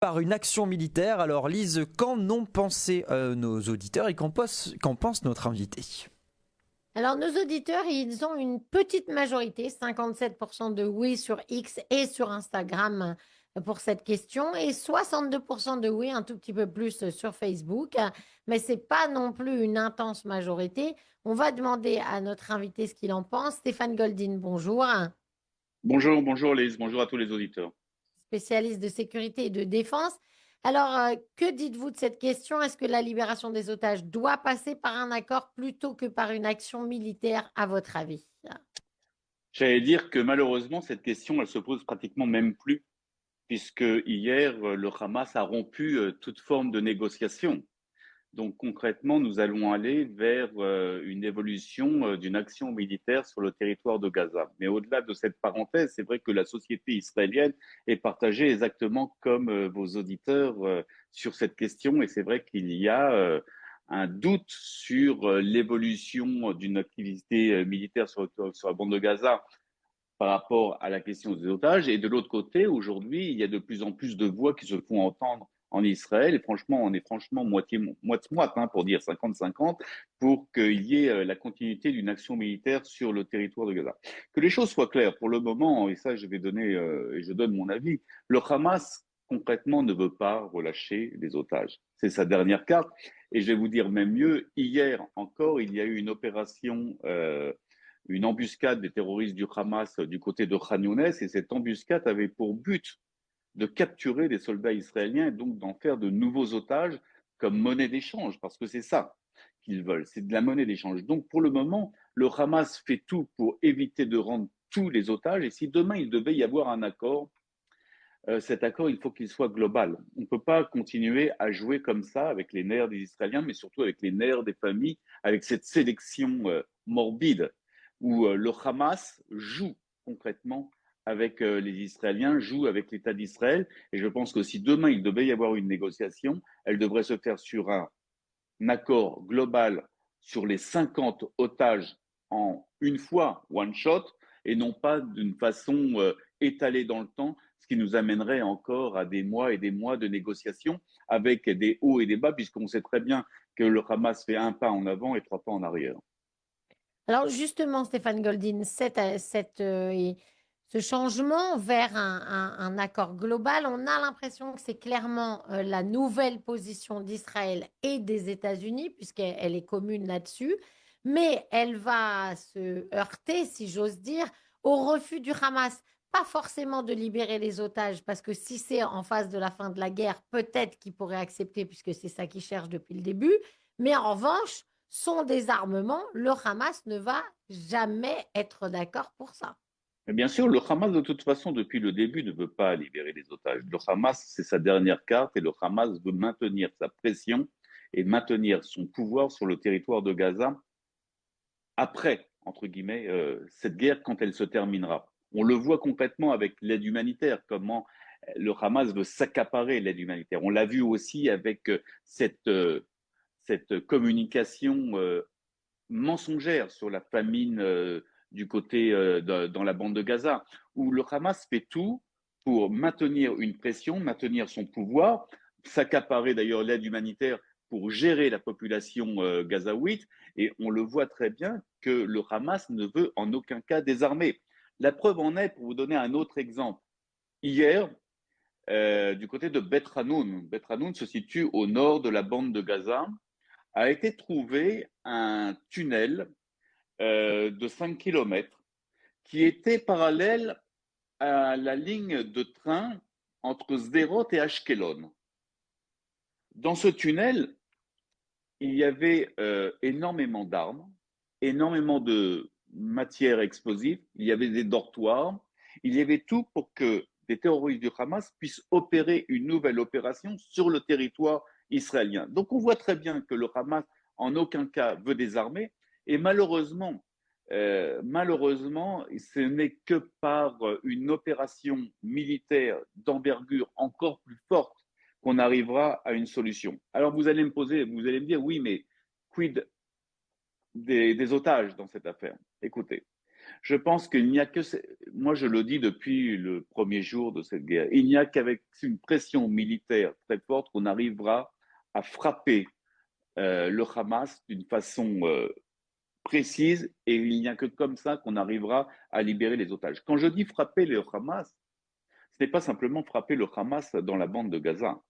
par une action militaire. Alors Lise, qu'en ont pensé nos auditeurs et qu'en pense notre invité? Alors, nos auditeurs, ils ont une petite majorité, 57% de oui sur X et sur Instagram pour cette question, et 62% de oui, un tout petit peu plus sur Facebook. Mais ce n'est pas non plus une intense majorité. On va demander à notre invité ce qu'il en pense. Stéphane Goldin, bonjour, Bonjour, bonjour Lise, bonjour à tous les auditeurs. spécialiste de sécurité et de défense. Alors, que dites-vous de cette question? Est-ce que la libération des otages doit passer par un accord plutôt que par une action militaire, à votre avis? J'allais dire que malheureusement, cette question, elle se pose pratiquement même plus, puisque hier, le Hamas a rompu toute forme de négociation. Donc concrètement, nous allons aller vers une évolution d'une action militaire sur le territoire de Gaza. Mais au-delà de cette parenthèse, c'est vrai que la société israélienne est partagée exactement comme vos auditeurs sur cette question. Et c'est vrai qu'il y a un doute sur l'évolution d'une activité militaire sur la bande de Gaza par rapport à la question des otages. Et de l'autre côté, aujourd'hui, il y a de plus en plus de voix qui se font entendre en Israël. Et franchement, on est franchement moite-moite hein, pour dire 50-50 pour qu'il y ait la continuité d'une action militaire sur le territoire de Gaza. Que les choses soient claires, pour le moment, et ça je vais donner et je donne mon avis, le Hamas concrètement ne veut pas relâcher les otages. C'est sa dernière carte. Et je vais vous dire même mieux, hier encore, il y a eu une embuscade des terroristes du Hamas du côté de Khan Younes, et cette embuscade avait pour but de capturer des soldats israéliens et donc d'en faire de nouveaux otages comme monnaie d'échange, parce que c'est ça qu'ils veulent, c'est de la monnaie d'échange. Donc pour le moment, le Hamas fait tout pour éviter de rendre tous les otages, et si demain il devait y avoir un accord, cet accord, il faut qu'il soit global. On ne peut pas continuer à jouer comme ça avec les nerfs des Israéliens, mais surtout avec les nerfs des familles, avec cette sélection morbide où le Hamas joue concrètement avec les Israéliens, joue avec l'État d'Israël. Et je pense que si demain il devait y avoir une négociation, elle devrait se faire sur un accord global sur les 50 otages en une fois, one shot, et non pas d'une façon étalée dans le temps, ce qui nous amènerait encore à des mois et des mois de négociations avec des hauts et des bas, puisqu'on sait très bien que le Hamas fait un pas en avant et trois pas en arrière. Alors justement, Stéphane Goldin, ce changement vers un accord global, on a l'impression que c'est clairement la nouvelle position d'Israël et des États-Unis, puisqu'elle est commune là-dessus, mais elle va se heurter, si j'ose dire, au refus du Hamas. Pas forcément de libérer les otages, parce que si c'est en face de la fin de la guerre, peut-être qu'il pourrait accepter, puisque c'est ça qu'il cherche depuis le début, mais en revanche, son désarmement, le Hamas ne va jamais être d'accord pour ça. Mais bien sûr, le Hamas, de toute façon, depuis le début, ne veut pas libérer les otages. Le Hamas, c'est sa dernière carte et le Hamas veut maintenir sa pression et maintenir son pouvoir sur le territoire de Gaza après, entre guillemets, cette guerre quand elle se terminera. On le voit concrètement avec l'aide humanitaire, comment le Hamas veut s'accaparer l'aide humanitaire. On l'a vu aussi avec cette communication mensongère sur la famine du côté dans la bande de Gaza, où le Hamas fait tout pour maintenir une pression, maintenir son pouvoir, s'accaparer d'ailleurs l'aide humanitaire pour gérer la population gazaouite. Et on le voit très bien que le Hamas ne veut en aucun cas désarmer. La preuve en est, pour vous donner un autre exemple, hier, du côté de Bet Hanoun, Bet Hanoun se situe au nord de la bande de Gaza, a été trouvé un tunnel de 5 kilomètres qui était parallèle à la ligne de train entre Sderot et Ashkelon. Dans ce tunnel, il y avait énormément d'armes, énormément de matières explosives, il y avait des dortoirs, il y avait tout pour que des terroristes du Hamas puissent opérer une nouvelle opération sur le territoire israélien. Donc on voit très bien que le Hamas en aucun cas veut désarmer et malheureusement, ce n'est que par une opération militaire d'envergure encore plus forte qu'on arrivera à une solution. Alors vous allez me dire, oui, mais quid des otages dans cette affaire? Écoutez, Je pense qu'il n'y a que, moi je le dis depuis le premier jour de cette guerre, il n'y a qu'avec une pression militaire très forte qu'on arrivera à frapper le Hamas d'une façon précise et il n'y a que comme ça qu'on arrivera à libérer les otages. Quand je dis frapper le Hamas, ce n'est pas simplement frapper le Hamas dans la bande de Gaza.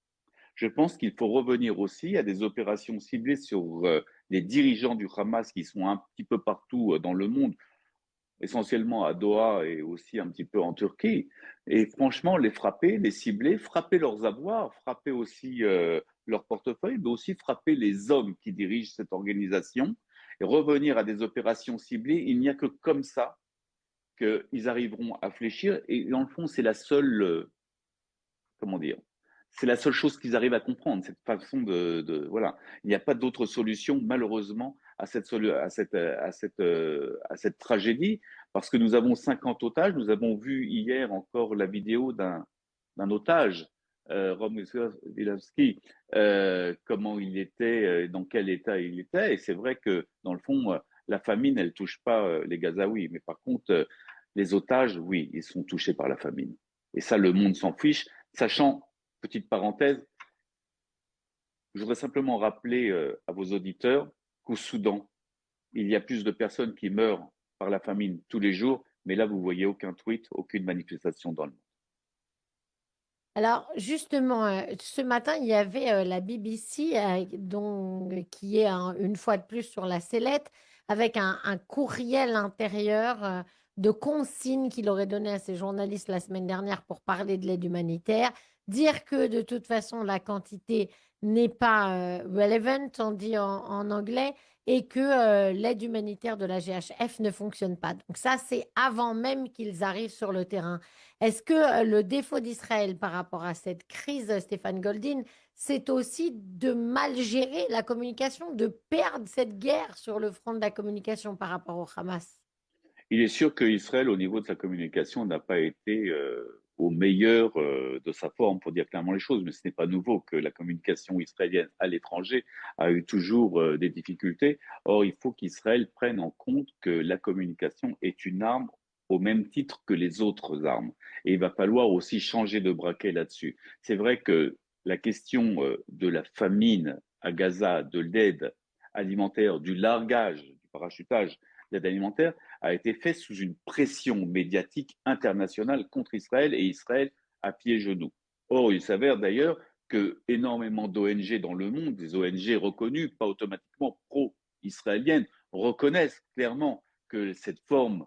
Je pense qu'il faut revenir aussi à des opérations ciblées sur les dirigeants du Hamas qui sont un petit peu partout dans le monde, essentiellement à Doha et aussi un petit peu en Turquie. Et franchement, les frapper, les cibler, frapper leurs avoirs, frapper aussi leur portefeuille, mais aussi frapper les hommes qui dirigent cette organisation et revenir à des opérations ciblées. Il n'y a que comme ça qu'ils arriveront à fléchir. Et dans le fond, c'est la seule, comment dire, c'est la seule chose qu'ils arrivent à comprendre, cette façon voilà. Il n'y a pas d'autre solution, malheureusement, à cette tragédie, parce que nous avons 50 otages. Nous avons vu hier encore la vidéo d'un otage, Romualdowski, comment il était, dans quel état il était. Et c'est vrai que, dans le fond, la famine, elle ne touche pas les Gazaouis. Mais par contre, les otages, oui, ils sont touchés par la famine. Et ça, le monde s'en fiche, sachant, petite parenthèse, je voudrais simplement rappeler à vos auditeurs qu'au Soudan, il y a plus de personnes qui meurent par la famine tous les jours, mais là, vous voyez aucun tweet, aucune manifestation dans le monde. Alors justement, ce matin, il y avait la BBC qui est une fois de plus sur la sellette avec un courriel intérieur de consignes qu'il aurait donné à ses journalistes la semaine dernière pour parler de l'aide humanitaire, dire que de toute façon la quantité n'est pas relevant, on dit en anglais, et que l'aide humanitaire de la GHF ne fonctionne pas. Donc ça, c'est avant même qu'ils arrivent sur le terrain. Est-ce que le défaut d'Israël par rapport à cette crise, Stéphane Goldin, c'est aussi de mal gérer la communication, de perdre cette guerre sur le front de la communication par rapport au Hamas? Il est sûr qu'Israël, au niveau de sa communication, n'a pas été au meilleur de sa forme, pour dire clairement les choses, mais ce n'est pas nouveau que la communication israélienne à l'étranger a eu toujours des difficultés. Or, il faut qu'Israël prenne en compte que la communication est une arme au même titre que les autres armes. Et il va falloir aussi changer de braquet là-dessus. C'est vrai que la question de la famine à Gaza, de l'aide alimentaire, du largage, du parachutage d'aide alimentaire, a été fait sous une pression médiatique internationale contre Israël et Israël à pieds genoux. Or, il s'avère d'ailleurs que énormément d'ONG dans le monde, des ONG reconnues, pas automatiquement pro-israéliennes, reconnaissent clairement que cette forme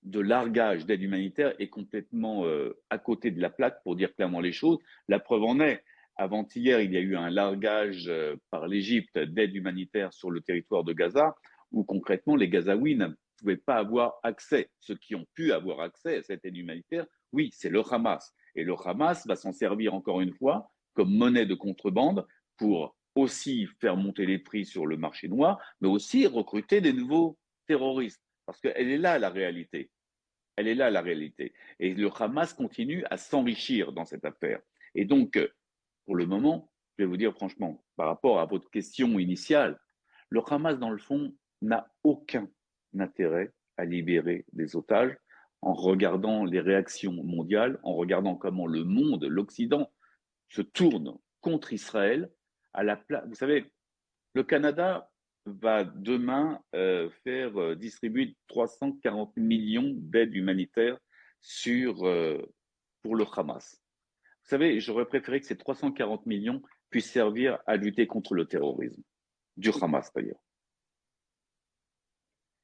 de largage d'aide humanitaire est complètement à côté de la plaque, pour dire clairement les choses. La preuve en est, avant-hier, il y a eu un largage par l'Égypte d'aide humanitaire sur le territoire de Gaza, où concrètement les Gazaouis ne pouvaient pas avoir accès. Ceux qui ont pu avoir accès à cette aide humanitaire, oui, c'est le Hamas. Et le Hamas va s'en servir encore une fois comme monnaie de contrebande pour aussi faire monter les prix sur le marché noir, mais aussi recruter des nouveaux terroristes. Parce qu'elle est là la réalité. Elle est là la réalité. Et le Hamas continue à s'enrichir dans cette affaire. Et donc, pour le moment, je vais vous dire franchement, par rapport à votre question initiale, le Hamas, dans le fond, n'a aucun intérêt à libérer des otages en regardant les réactions mondiales, en regardant comment le monde, l'Occident, se tourne contre Israël à la place. Vous savez, le Canada va demain distribuer 340 millions d'aides humanitaires pour le Hamas. Vous savez, j'aurais préféré que ces 340 millions puissent servir à lutter contre le terrorisme, du Hamas d'ailleurs.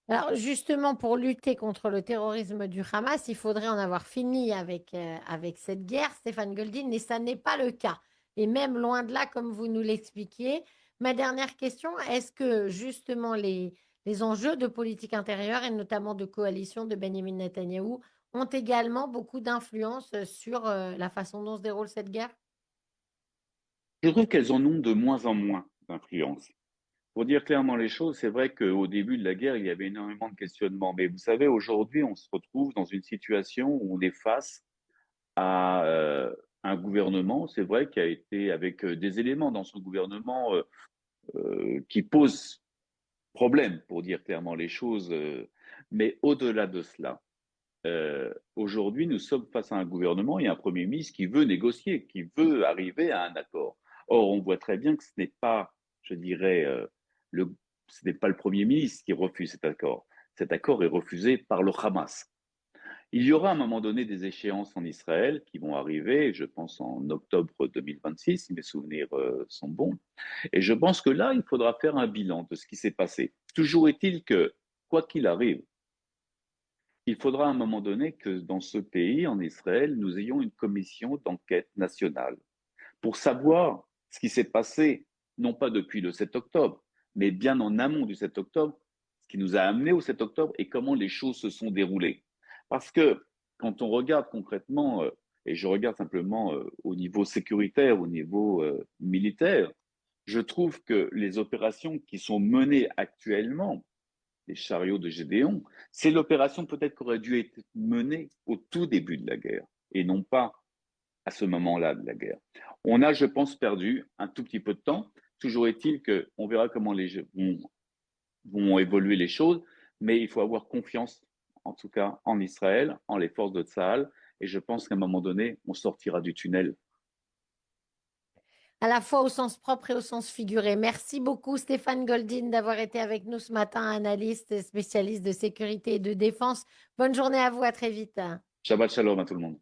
Alors justement, pour lutter contre le terrorisme du Hamas, il faudrait en avoir fini avec cette guerre, Stéphane Goldin, et ça n'est pas le cas. Et même loin de là, comme vous nous l'expliquiez. Ma dernière question, est-ce que justement les enjeux de politique intérieure et notamment de coalition de Benjamin Netanyahou ont également beaucoup d'influence sur la façon dont se déroule cette guerre? Je trouve qu'elles en ont de moins en moins d'influence. Pour dire clairement les choses, c'est vrai qu'au début de la guerre, il y avait énormément de questionnements. Mais vous savez, aujourd'hui, on se retrouve dans une situation où on est face à un gouvernement, c'est vrai, qui a été avec des éléments dans son gouvernement qui posent problème, pour dire clairement les choses. Mais au-delà de cela, aujourd'hui, nous sommes face à un gouvernement et un Premier ministre qui veut négocier, qui veut arriver à un accord. Or, on voit très bien que ce n'est pas, je dirais, ce n'est pas le Premier ministre qui refuse cet accord. Cet accord est refusé par le Hamas. Il y aura à un moment donné des échéances en Israël qui vont arriver, je pense en octobre 2026, si mes souvenirs sont bons. Et je pense que là, il faudra faire un bilan de ce qui s'est passé. Toujours est-il que, quoi qu'il arrive, il faudra à un moment donné que dans ce pays, en Israël, nous ayons une commission d'enquête nationale pour savoir ce qui s'est passé, non pas depuis le 7 octobre, mais bien en amont du 7 octobre, ce qui nous a amené au 7 octobre et comment les choses se sont déroulées. Parce que quand on regarde concrètement, et je regarde simplement au niveau sécuritaire, au niveau militaire, je trouve que les opérations qui sont menées actuellement, les chariots de Gédéon, c'est l'opération peut-être qui aurait dû être menée au tout début de la guerre et non pas à ce moment-là de la guerre. On a, je pense, perdu un tout petit peu de temps. Toujours est-il qu'on verra comment vont évoluer les choses, mais il faut avoir confiance, en tout cas en Israël, en les forces de Tsahal, et je pense qu'à un moment donné, on sortira du tunnel. À la fois au sens propre et au sens figuré. Merci beaucoup Stéphane Goldin d'avoir été avec nous ce matin, analyste et spécialiste de sécurité et de défense. Bonne journée à vous, à très vite. Shabbat shalom à tout le monde.